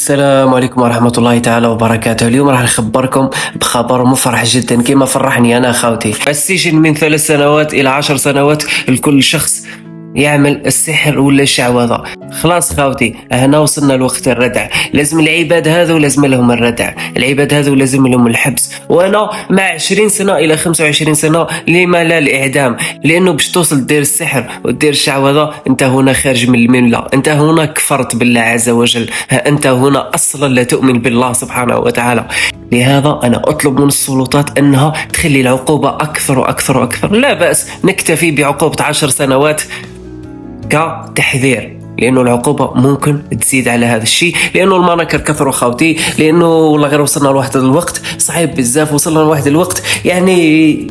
السلام عليكم ورحمة الله تعالى وبركاته. اليوم راح نخبركم بخبر مفرح جدا كما فرحني أنا خاوتي. السجن من 3 سنوات إلى 10 سنوات لكل شخص يعمل السحر ولا الشعوذة. خلاص خاوتي، هنا وصلنا لوقت الردع. لازم العباد هذو لازم لهم الردع، العباد هذو لازم لهم الحبس. وانا مع 20 سنة الى 25 سنة لما لا الاعدام، لانه باش توصل دير السحر ودير الشعوذة انت هنا خارج من الملة، انت هنا كفرت بالله عز وجل، انت هنا اصلا لا تؤمن بالله سبحانه وتعالى. لهذا أنا أطلب من السلطات أنها تخلي العقوبة أكثر وأكثر وأكثر. لا بأس نكتفي بعقوبة 10 سنوات كتحذير، لانه العقوبه ممكن تزيد على هذا الشيء، لانه المناكر كثروا خاوتي، لانه والله غير وصلنا لواحد الوقت صعيب بزاف، وصلنا لواحد الوقت يعني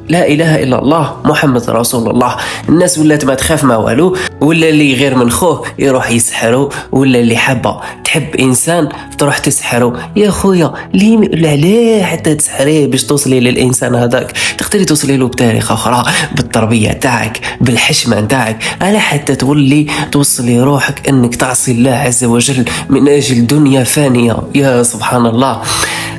لا اله الا الله محمد رسول الله. الناس ولات ما تخاف ما والو، ولا اللي غير من خوه يروح يسحروا، ولا اللي حابه تحب انسان تروح تسحره. يا خويا ليه حتى تسحريه باش توصلي للانسان هذاك؟ تقدري توصلي له بطريقه اخرى، بالتربيه تاعك، بالحشمه تاعك، على حتى تولي توصلي روحك انك تعصي الله عز وجل من اجل دنيا فانيه. يا سبحان الله،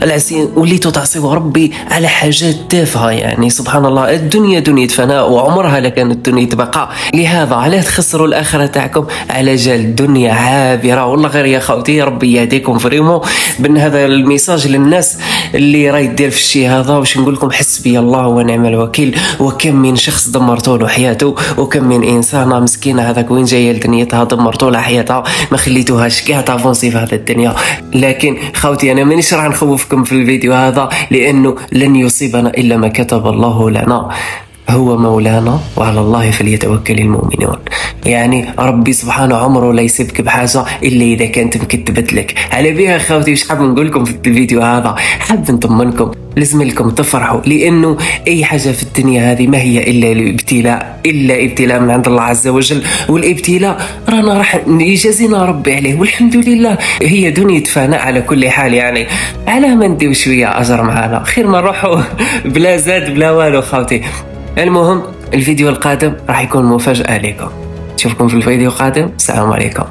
العسين وليتوا تعصيوا ربي على حاجات تافهه. يعني سبحان الله، الدنيا دنيا فناء وعمرها لكانت دنيا بقاء. لهذا علاه تخسروا الاخره تاعكم على جال دنيا عابره؟ والله غير يا خوتي ربي يهديكم فريمو. بان هذا الميساج للناس اللي راهي دير في الشيء هذا، واش نقول لكم؟ حسبي الله ونعم الوكيل. وكم من شخص دمرتوا له حياته، وكم من انسانه مسكينه هذاك وين جايه لدنيتها دمرتوا لها حياتها، ما خليتوهاش كاع تافونسي في هذه الدنيا. لكن خوتي انا مانيش راح نخوفكم في الفيديو هذا، لانه لن يصيبنا الا ما كتب الله لنا، هو مولانا وعلى الله فليتوكل المؤمنون. يعني ربي سبحانه عمره لا يسيبك بحاجه الا اذا كانت مكتبت لك. على بها خوتي واش حاب نقول لكم في الفيديو هذا؟ حاب نطمنكم، لازم لكم تفرحوا، لانه اي حاجه في الدنيا هذه ما هي الا الابتلاء، الا ابتلاء من عند الله عز وجل. والابتلاء رانا راح يجازينا ربي عليه، والحمد لله. هي دنيا فناء على كل حال. يعني على ما نديو شويه اجر معنا، خير ما نروحوا بلا زاد بلا والو خوتي. المهم الفيديو القادم راح يكون مفاجأة لكم. نشوفكم في الفيديو القادم. السلام عليكم.